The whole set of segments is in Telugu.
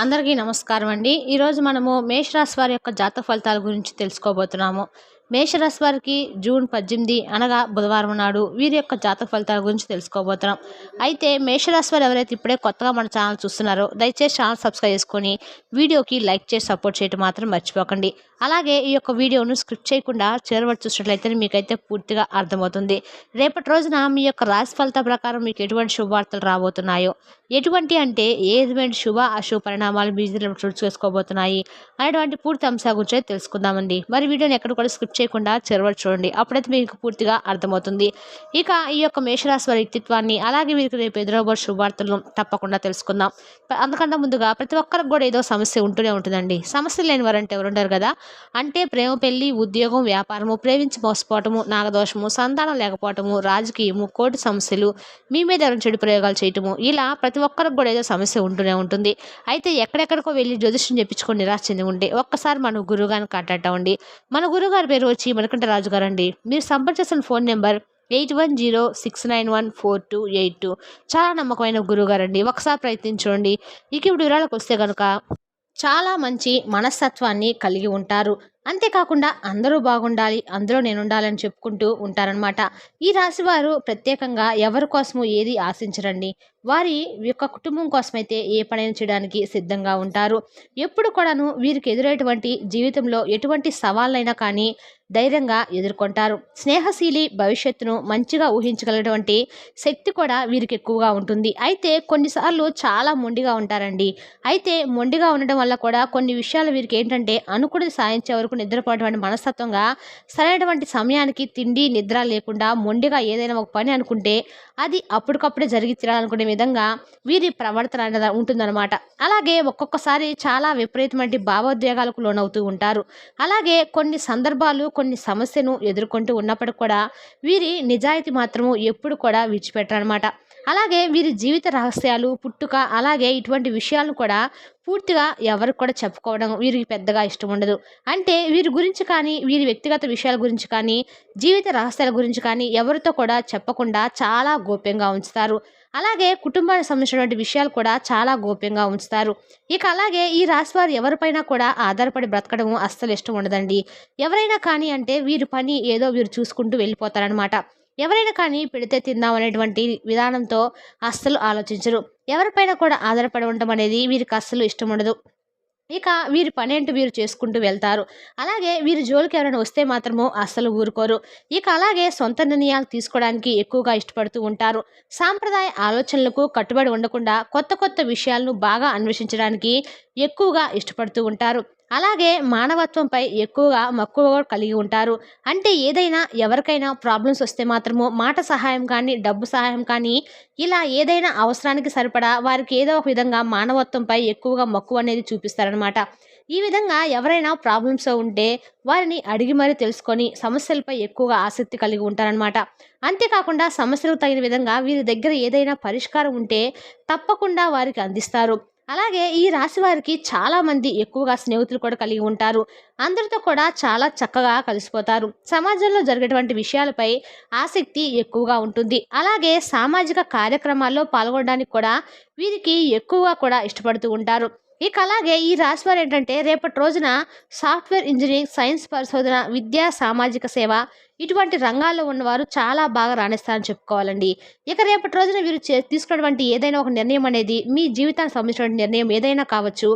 అందరికీ నమస్కారం అండి. ఈరోజు మనము మేషరాశి వారి యొక్క జాతక ఫలితాల గురించి తెలుసుకోబోతున్నాము. మేషరాశి వారికి జూన్ 18 అనగా బుధవారం నాడు వీరి యొక్క జాతక ఫలితాల గురించి తెలుసుకోబోతున్నాం. అయితే మేషరాశి వారు ఎవరైతే ఇప్పుడే కొత్తగా మన ఛానల్ చూస్తున్నారో దయచేసి ఛానల్ సబ్స్క్రైబ్ చేసుకొని వీడియోకి లైక్ చేసి సపోర్ట్ చేయడం మాత్రం మర్చిపోకండి. అలాగే ఈ యొక్క వీడియోను స్క్రిప్ట్ చేయకుండా చివరి వరకు చూసినట్లయితే మీకైతే పూర్తిగా అర్థమవుతుంది. రేపటి రోజున మీ యొక్క రాశి ఫలితాల ప్రకారం మీకు ఎటువంటి శుభవార్తలు రాబోతున్నాయో, ఎటువంటి అంటే ఏ విధమైన శుభ అశుభ పరిణామాలు మీ జీవితంలో చోటు చేసుకోబోతున్నాయి అనేటువంటి పూర్తి అంశాల గురించి తెలుసుకుందామండి. మరి వీడియోని ఎక్కడ కూడా స్క్రిప్ట్ చేయకుండా చివరి చూడండి, అప్పుడైతే మీకు పూర్తిగా అర్థమవుతుంది. ఇక ఈ యొక్క మేషరాశి వారి వ్యక్తిత్వాన్ని అలాగే వీరికి రేపు ఎదురవబోయే శుభవార్తలను తప్పకుండా తెలుసుకుందాం. అందుకన్నా ముందుగా ప్రతి ఒక్కరికి కూడా ఏదో సమస్య ఉంటూనే ఉంటుందండి. సమస్య లేని వారంటే ఎవరుంటారు కదా. అంటే ప్రేమ, పెళ్లి, ఉద్యోగం, వ్యాపారము, ప్రేమించి మోసపోవటము, నాగదోషము, సంతానం లేకపోవటము, రాజకీయము, కోర్టు సమస్యలు, మీ మీద ఎవరైనా చెడు ప్రయోగాలు చేయటము, ఇలా ప్రతి ఒక్కరికి కూడా ఏదో సమస్య ఉంటూనే ఉంటుంది. అయితే ఎక్కడెక్కడికో వెళ్ళి జ్యోతిష్యం చెప్పించుకొని నిరాశ చెంది ఉంటే ఒక్కసారి మన గురువుగారిని కాంటాక్ట్ అవ్వండి. మన గురువుగారి పేరు వచ్చి మణికంఠరాజు గారు అండి. మీరు సంప్రదించిన ఫోన్ నెంబర్ 8106914282. చాలా నమ్మకమైన గురువుగారు అండి. ఒకసారి ప్రయత్నించండి. ఇక ఇప్పుడు వివరాలకు వస్తే కనుక చాలా మంచి మనస్తత్వాన్ని కలిగి ఉంటారు. అంతేకాకుండా అందరూ బాగుండాలి, అందులో నేను ఉండాలని చెప్పుకుంటూ ఉంటారనమాట. ఈ రాశివారు ప్రత్యేకంగా ఎవరి కోసము ఏది ఆశించరండి. వారి యొక్క కుటుంబం కోసమైతే ఏ పనైనా చేయడానికి సిద్ధంగా ఉంటారు. ఎప్పుడు కూడాను వీరికి ఎదురైనటువంటి జీవితంలో ఎటువంటి సవాళ్ళైనా కానీ ధైర్యంగా ఎదుర్కొంటారు. స్నేహశీలి, భవిష్యత్తును మంచిగా ఊహించగలిగినటువంటి శక్తి కూడా వీరికి ఎక్కువగా ఉంటుంది. అయితే కొన్నిసార్లు చాలా మొండిగా ఉంటారండి. అయితే మొండిగా ఉండడం వల్ల కూడా కొన్ని విషయాలు వీరికి ఏంటంటే అనుకుని సాయించే వరకు నిద్రపోయేటువంటి మనస్తత్వంగా సరైనటువంటి సమయానికి తిండి నిద్ర లేకుండా మొండిగా ఏదైనా ఒక పని అనుకుంటే అది అప్పటికప్పుడే జరిగి తీరాలనుకునే విధంగా వీరి ప్రవర్తన అనేది ఉంటుందన్నమాట. అలాగే ఒక్కొక్కసారి చాలా విపరీతమైన భావోద్వేగాలకు లోనవుతూ ఉంటారు. అలాగే కొన్ని సందర్భాలు కొన్ని సమస్యను ఎదుర్కొంటూ ఉన్నప్పటికి కూడా వీరి నిజాయితీ మాత్రము ఎప్పుడు కూడా విడిచిపెట్టరనమాట. అలాగే వీరి జీవిత రహస్యాలు, పుట్టుక, అలాగే ఇటువంటి విషయాలను కూడా పూర్తిగా ఎవరికి కూడా చెప్పుకోవడం వీరికి పెద్దగా ఇష్టం ఉండదు. అంటే వీరి గురించి కానీ, వీరి వ్యక్తిగత విషయాల గురించి కానీ, జీవిత రహస్యాల గురించి కానీ ఎవరితో కూడా చెప్పకుండా చాలా గోప్యంగా ఉంచుతారు. అలాగే కుటుంబానికి సంబంధించినటువంటి విషయాలు కూడా చాలా గోప్యంగా ఉంచుతారు. ఇక అలాగే ఈ రాశి వారు ఎవరిపైనా కూడా ఆధారపడి బ్రతకడం అస్సలు ఇష్టం ఉండదండి. ఎవరైనా కానీ అంటే వీరి పని ఏదో వీరు చూసుకుంటూ వెళ్ళిపోతారనమాట. ఎవరైనా కానీ పెడితే తిందాం అనేటువంటి విధానంతో అస్సలు ఆలోచించరు. ఎవరిపైన కూడా ఆధారపడి ఉండడం అనేది వీరికి అస్సలు ఇష్టం ఉండదు. ఇక వీరి పని ఏంటో వీరు చేసుకుంటూ వెళ్తారు. అలాగే వీరి జోలికి ఎవరైనా వస్తే మాత్రము అస్సలు ఊరుకోరు. ఇక అలాగే సొంత నిర్ణయాలు తీసుకోవడానికి ఎక్కువగా ఇష్టపడుతూ ఉంటారు. సాంప్రదాయ ఆలోచనలకు కట్టుబడి ఉండకుండా కొత్త కొత్త విషయాలను బాగా అన్వేషించడానికి ఎక్కువగా ఇష్టపడుతూ ఉంటారు. అలాగే మానవత్వంపై ఎక్కువగా మక్కువ కలిగి ఉంటారు. అంటే ఏదైనా ఎవరికైనా ప్రాబ్లమ్స్ వస్తే మాత్రము మాట సహాయం కానీ, డబ్బు సహాయం కానీ, ఇలా ఏదైనా అవసరానికి సరిపడా వారికి ఏదో ఒక విధంగా మానవత్వంపై ఎక్కువగా మక్కువ అనేది చూపిస్తారనమాట. ఈ విధంగా ఎవరైనా ప్రాబ్లమ్స్ ఉంటే వారిని అడిగి మరీ తెలుసుకొని సమస్యలపై ఎక్కువగా ఆసక్తి కలిగి ఉంటారనమాట. అంతేకాకుండా సమస్యలకు తగిన విధంగా వీరి దగ్గర ఏదైనా పరిష్కారం ఉంటే తప్పకుండా వారికి అందిస్తారు. అలాగే ఈ రాశి వారికి చాలా మంది ఎక్కువగా స్నేహితులు కూడా కలిగి ఉంటారు. అందరితో కూడా చాలా చక్కగా కలిసిపోతారు. సమాజంలో జరిగేటువంటి విషయాలపై ఆసక్తి ఎక్కువగా ఉంటుంది. అలాగే సామాజిక కార్యక్రమాల్లో పాల్గొనడానికి కూడా వీరికి ఎక్కువగా కూడా ఇష్టపడుతూ ఉంటారు. ఇక అలాగే ఈ రాశి వారు ఏంటంటే రేపటి రోజున సాఫ్ట్వేర్ ఇంజనీరింగ్, సైన్స్ పరిశోధన, విద్య, సామాజిక సేవ ఇటువంటి రంగాల్లో ఉన్నవారు చాలా బాగా రాణిస్తారని చెప్పుకోవాలండి. ఇక రేపటి రోజున వీరు తీసుకున్నటువంటి ఏదైనా ఒక నిర్ణయం అనేది మీ జీవితానికి సంబంధించినటువంటి నిర్ణయం ఏదైనా కావచ్చు,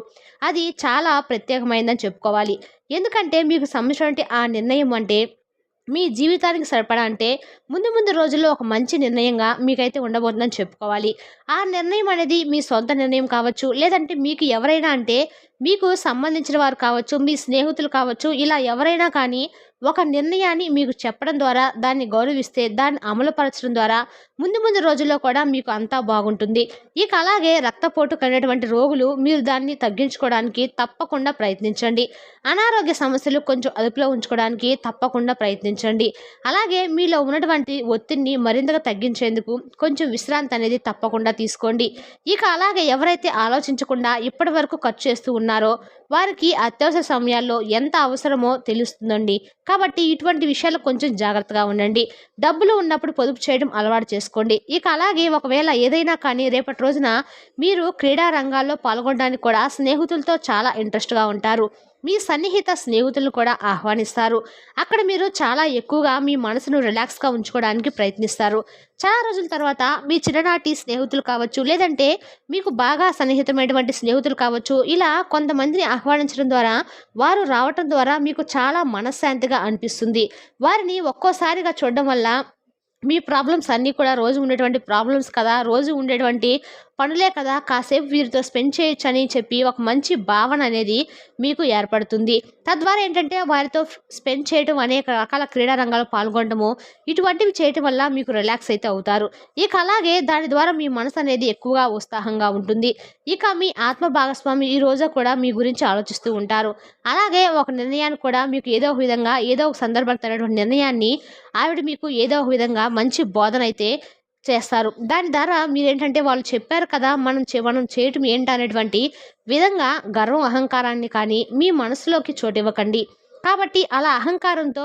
అది చాలా ప్రత్యేకమైందని చెప్పుకోవాలి. ఎందుకంటే మీకు సంబంధించినటువంటి ఆ నిర్ణయం అంటే మీ జీవితానికి సరిపడా అంటే ముందు ముందు రోజుల్లో ఒక మంచి నిర్ణయంగా మీకైతే ఉండబోతుందని చెప్పుకోవాలి. ఆ నిర్ణయం అనేది మీ సొంత నిర్ణయం కావచ్చు, లేదంటే మీకు ఎవరైనా అంటే మీకు సంబంధించిన వారు కావచ్చు, మీ స్నేహితులు కావచ్చు, ఇలా ఎవరైనా కానీ ఒక నిర్ణయాన్ని మీకు చెప్పడం ద్వారా దాన్ని గౌరవిస్తే దాన్ని అమలుపరచడం ద్వారా ముందు ముందు రోజుల్లో కూడా మీకు అంతా బాగుంటుంది. ఇక అలాగే రక్తపోటు కలిగినటువంటి రోగులు మీరు దాన్ని తగ్గించుకోవడానికి తప్పకుండా ప్రయత్నించండి. అనారోగ్య సమస్యలు కొంచెం అదుపులో ఉంచుకోవడానికి తప్పకుండా ప్రయత్నించండి. అలాగే మీలో ఉన్నటువంటి ఒత్తిడిని మరింతగా తగ్గించేందుకు కొంచెం విశ్రాంతి అనేది తప్పకుండా తీసుకోండి. ఇక అలాగే ఎవరైతే ఆలోచించకుండా ఇప్పటి వరకు ఖర్చు చేస్తూ ఉన్నారో ఉన్నారో వారికి అత్యవసర సమయాల్లో ఎంత అవసరమో తెలుస్తుందండి. కాబట్టి ఇటువంటి విషయాలు కొంచెం జాగ్రత్తగా ఉండండి. డబ్బులు ఉన్నప్పుడు పొదుపు చేయడం అలవాటు చేసుకోండి. ఇక అలాగే ఒకవేళ ఏదైనా కానీ రేపటి రోజున మీరు క్రీడా రంగాల్లో పాల్గొనడానికి కూడా స్నేహితులతో చాలా ఇంట్రెస్ట్‌గా ఉంటారు. మీ సన్నిహిత స్నేహితులను కూడా ఆహ్వానిస్తారు. అక్కడ మీరు చాలా ఎక్కువగా మీ మనసును రిలాక్స్‌గా ఉంచుకోవడానికి ప్రయత్నిస్తారు. చాలా రోజుల తర్వాత మీ చిన్ననాటి స్నేహితులు కావచ్చు, లేదంటే మీకు బాగా సన్నిహితమైనటువంటి స్నేహితులు కావచ్చు, ఇలా కొంతమందిని ఆహ్వానించడం ద్వారా, వారు రావటం ద్వారా మీకు చాలా మనశ్శాంతిగా అనిపిస్తుంది. వారిని ఒక్కోసారిగా చూడడం వల్ల మీ ప్రాబ్లమ్స్ అన్నీ కూడా రోజు ఉండేటువంటి ప్రాబ్లమ్స్ కదా! రోజు ఉండేటువంటి పనులే కదా! కాసేపు వీరితో స్పెండ్ చేయొచ్చని చెప్పి ఒక మంచి భావన అనేది మీకు ఏర్పడుతుంది. తద్వారా ఏంటంటే వారితో స్పెండ్ చేయటం, అనేక రకాల క్రీడా రంగాల్లో పాల్గొనడము, ఇటువంటివి చేయటం వల్ల మీకు రిలాక్స్ అయితే అవుతారు. ఇక అలాగే దాని ద్వారా మీ మనసు అనేది ఎక్కువగా ఉత్సాహంగా ఉంటుంది. ఇక మీ ఆత్మ భాగస్వామి ఈ రోజు కూడా మీ గురించి ఆలోచిస్తూ ఉంటారు. అలాగే ఒక నిర్ణయాన్ని కూడా మీకు ఏదో ఒక విధంగా, ఏదో ఒక సందర్భానికి నిర్ణయాన్ని ఆవిడ మీకు ఏదో ఒక విధంగా మంచి బోధనైతే చేస్తారు. దాని ద్వారా మీరేంటంటే వాళ్ళు చెప్పారు కదా! మనం చేయటం ఏంటనేటువంటి విధంగా గర్వం, అహంకారాన్ని కానీ మీ మనసులోకి చోటివ్వకండి. కాబట్టి అలా అహంకారంతో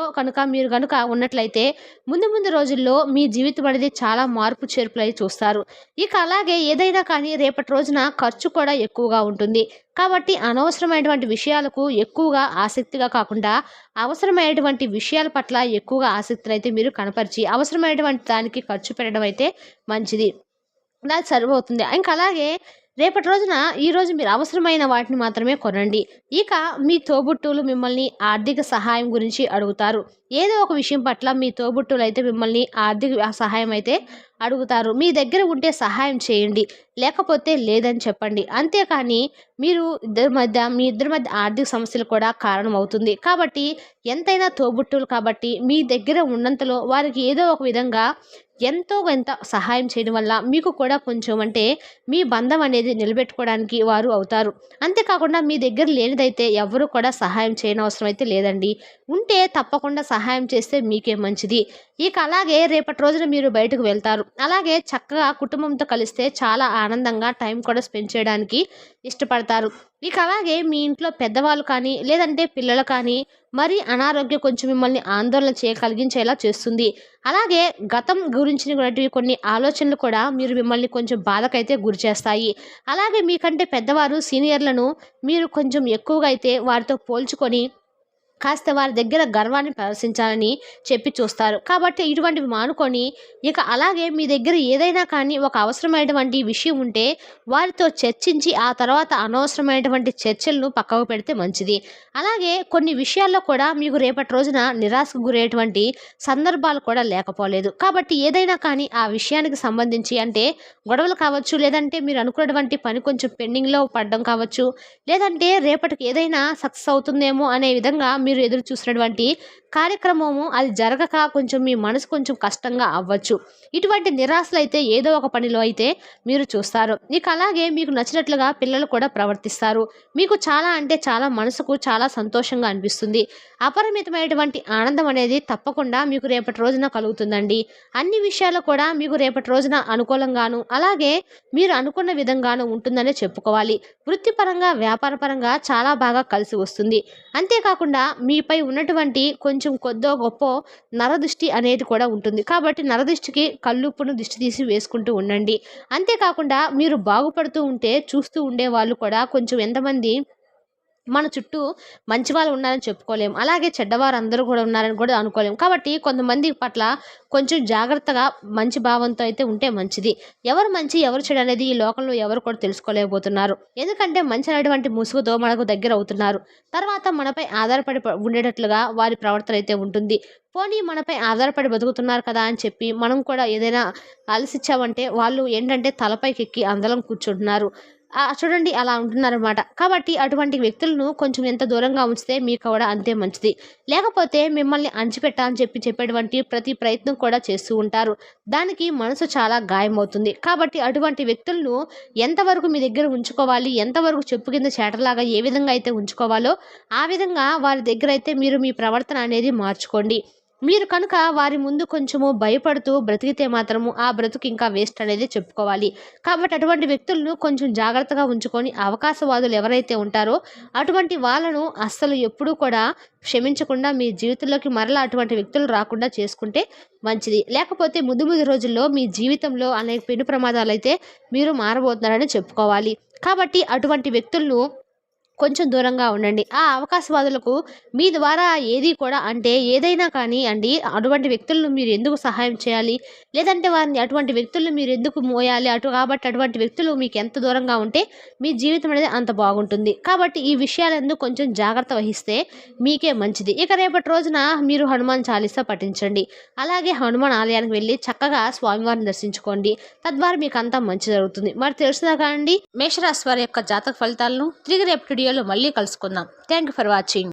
మీరు గనుక ఉన్నట్లయితే ముందు ముందు రోజుల్లో మీ జీవితం అనేది చాలా మార్పు చేర్పులై చూస్తారు. ఇక అలాగే ఏదైనా కానీ రేపటి రోజున ఖర్చు కూడా ఎక్కువగా ఉంటుంది. కాబట్టి అనవసరమైనటువంటి విషయాలకు ఎక్కువగా ఆసక్తిగా కాకుండా, అవసరమైనటువంటి విషయాల పట్ల ఎక్కువగా ఆసక్తినైతే మీరు కనపరిచి, అవసరమైనటువంటి దానికి ఖర్చు పెట్టడం అయితే మంచిది. అది సరిపోతుంది. ఇంక అలాగే రేపటి రోజున ఈరోజు మీరు అవసరమైన వాటిని మాత్రమే కొనండి. ఇక మీ తోబుట్టువులు మిమ్మల్ని ఆర్థిక సహాయం గురించి అడుగుతారు. ఏదో ఒక విషయం పట్ల మీ తోబుట్టువులైతే మిమ్మల్ని ఆర్థిక సహాయం అయితే అడుగుతారు. మీ దగ్గర ఉంటే సహాయం చేయండి. లేకపోతే లేదని చెప్పండి. అంతేకానీ మీ ఇద్దరి మధ్య ఆర్థిక సమస్యలు కూడా కారణమవుతుంది. కాబట్టి ఎంతైనా తోబుట్టువులు కాబట్టి మీ దగ్గర ఉన్నంతలో వారికి ఏదో ఒక విధంగా ఎంతో కొంత సహాయం చేయడం వల్ల మీకు కూడా కొంచెం అంటే మీ బంధం అనేది నిలబెట్టుకోవడానికి వారు అవుతారు. అంతేకాకుండా మీ దగ్గర లేనిదైతే ఎవ్వరూ కూడా సహాయం చేయనవసరం అయితే లేదండి. ఉంటే తప్పకుండా సహాయం చేస్తే మీకే మంచిది. ఇక అలాగే రేపటి రోజున మీరు బయటకు వెళ్తారు. అలాగే చక్కగా కుటుంబంతో కలిస్తే చాలా ఆనందంగా టైం కూడా స్పెండ్ చేయడానికి ఇష్టపడతారు. ఇక అలాగే మీ ఇంట్లో పెద్దవాళ్ళు కానీ, లేదంటే పిల్లలు కానీ మరి అనారోగ్యం కొంచెం మిమ్మల్ని ఆందోళన కలిగించేలా చేస్తుంది. అలాగే గతం గురించినటువంటి కొన్ని ఆలోచనలు కూడా మిమ్మల్ని కొంచెం బాధకైతే గురిచేస్తాయి. అలాగే మీకంటే పెద్దవారు సీనియర్లను మీరు కొంచెం ఎక్కువగా అయితే వారితో పోల్చుకొని కాస్త వారి దగ్గర గర్వాన్ని ప్రదర్శించాలని చెప్పి చూస్తారు. కాబట్టి ఇటువంటివి మానుకొని ఇక అలాగే మీ దగ్గర ఏదైనా కానీ ఒక అవసరమైనటువంటి విషయం ఉంటే వారితో చర్చించి ఆ తర్వాత అనవసరమైనటువంటి చర్చలను పక్కకు పెడితే మంచిది. అలాగే కొన్ని విషయాల్లో కూడా మీకు రేపటి రోజున నిరాశకు గురయ్యేటువంటి సందర్భాలు కూడా లేకపోలేదు. కాబట్టి ఏదైనా కానీ ఆ విషయానికి సంబంధించి అంటే గొడవలు కావచ్చు, లేదంటే మీరు అనుకున్నటువంటి పని కొంచెం పెండింగ్‌లో పడడం కావచ్చు, లేదంటే రేపటికి ఏదైనా సక్సెస్ అవుతుందేమో అనే విధంగా మీరు ఎదురు చూసినటువంటి కార్యక్రమము అది జరగక కొంచెం మీ మనసు కొంచెం కష్టంగా అవ్వచ్చు. ఇటువంటి నిరాశలైతే ఏదో ఒక పనిలో అయితే మీరు చూస్తారు. ఇక అలాగే మీకు నచ్చినట్లుగా పిల్లలు కూడా ప్రవర్తిస్తారు. మీకు చాలా అంటే చాలా మనసుకు చాలా సంతోషంగా అనిపిస్తుంది. అపరిమితమైనటువంటి ఆనందం అనేది తప్పకుండా మీకు రేపటి రోజున కలుగుతుందండి. అన్ని విషయాలు కూడా మీకు రేపటి రోజున అనుకూలంగాను, అలాగే మీరు అనుకున్న విధంగాను ఉంటుందనే చెప్పుకోవాలి. వృత్తిపరంగా, వ్యాపారపరంగా చాలా బాగా కలిసి వస్తుంది. అంతేకాకుండా మీపై ఉన్నటువంటి కొంచెం కొద్దో గొప్పో నరదృష్టి అనేది కూడా ఉంటుంది. కాబట్టి నరదృష్టికి కళ్ళుప్పును దిష్టి తీసి వేసుకుంటూ ఉండండి. అంతేకాకుండా మీరు బాగుపడుతూ ఉంటే చూస్తూ ఉండే వాళ్ళు కూడా కొంచెం ఎంతమంది మన చుట్టూ మంచి వాళ్ళు ఉన్నారని చెప్పుకోలేం. అలాగే చెడ్డవారు అందరూ కూడా ఉన్నారని కూడా అనుకోలేం. కాబట్టి కొంతమంది పట్ల కొంచెం జాగ్రత్తగా మంచి భావంతో అయితే ఉంటే మంచిది. ఎవరు మంచి ఎవరు చెడు అనేది ఈ లోకంలో ఎవరు కూడా తెలుసుకోలేకపోతున్నారు. ఎందుకంటే మంచి అనేటువంటి ముసుగుతో మనకు దగ్గర అవుతున్నారు. తర్వాత మనపై ఆధారపడి ఉండేటట్లుగా వారి ప్రవర్తన అయితే ఉంటుంది. పోనీ మనపై ఆధారపడి బతుకుతున్నారు కదా అని చెప్పి మనం కూడా ఏదైనా ఆలసిచ్చామంటే వాళ్ళు ఏంటంటే తలపైకి ఎక్కి అందలం కూర్చుంటున్నారు. చూడండి అలా ఉంటున్నారనమాట. కాబట్టి అటువంటి వ్యక్తులను కొంచెం ఎంత దూరంగా ఉంచితే మీకు కూడా అంతే మంచిది. లేకపోతే మిమ్మల్ని అణిచిపెట్టాలని చెప్పేటువంటి ప్రతి ప్రయత్నం కూడా చేస్తూ ఉంటారు. దానికి మనసు చాలా గాయమవుతుంది. కాబట్టి అటువంటి వ్యక్తులను ఎంతవరకు మీ దగ్గర ఉంచుకోవాలి, ఎంతవరకు చెప్పు కింద చేటలాగా ఏ విధంగా అయితే ఉంచుకోవాలో ఆ విధంగా వారి దగ్గర అయితే మీరు మీ ప్రవర్తన అనేది మార్చుకోండి. మీరు కనుక వారి ముందు కొంచెము భయపడుతూ బ్రతికితే మాత్రము ఆ బ్రతుకు ఇంకా వేస్ట్ అనేది చెప్పుకోవాలి. కాబట్టి అటువంటి వ్యక్తులను కొంచెం జాగ్రత్తగా ఉంచుకొని అవకాశవాదులు ఎవరైతే ఉంటారో అటువంటి వాళ్ళను అస్సలు ఎప్పుడూ కూడా క్షమించకుండా మీ జీవితంలోకి మరలా అటువంటి వ్యక్తులు రాకుండా చేసుకుంటే మంచిది. లేకపోతే ముందు ముందు రోజుల్లో మీ జీవితంలో అనేక పెను ప్రమాదాలైతే మీరు మారబోతున్నారని చెప్పుకోవాలి. కాబట్టి అటువంటి వ్యక్తులను కొంచెం దూరంగా ఉండండి. ఆ అవకాశవాదులకు మీ ద్వారా ఏది కూడా అంటే ఏదైనా కానీ అండి, అటువంటి వ్యక్తులను మీరు ఎందుకు సహాయం చేయాలి? లేదంటే వారిని అటువంటి వ్యక్తులను మీరు ఎందుకు మోయాలి? కాబట్టి అటువంటి వ్యక్తులు మీకు ఎంత దూరంగా ఉంటే మీ జీవితం అనేది అంత బాగుంటుంది. కాబట్టి ఈ విషయాలందు కొంచెం జాగ్రత్త వహిస్తే మీకే మంచిది. ఇక రేపటి రోజున మీరు హనుమాన్ చాలీసా పఠించండి. అలాగే హనుమాన్ ఆలయానికి వెళ్ళి చక్కగా స్వామివారిని దర్శించుకోండి. తద్వారా మీకు అంతా మంచి జరుగుతుంది. మరి తెలుసుదా అండి మేషరాశి వారి యొక్క జాతక ఫలితాలను తిరిగి రేపు వీడియోలో మళ్ళీ కలుసుకుందాం. Thank you for watching.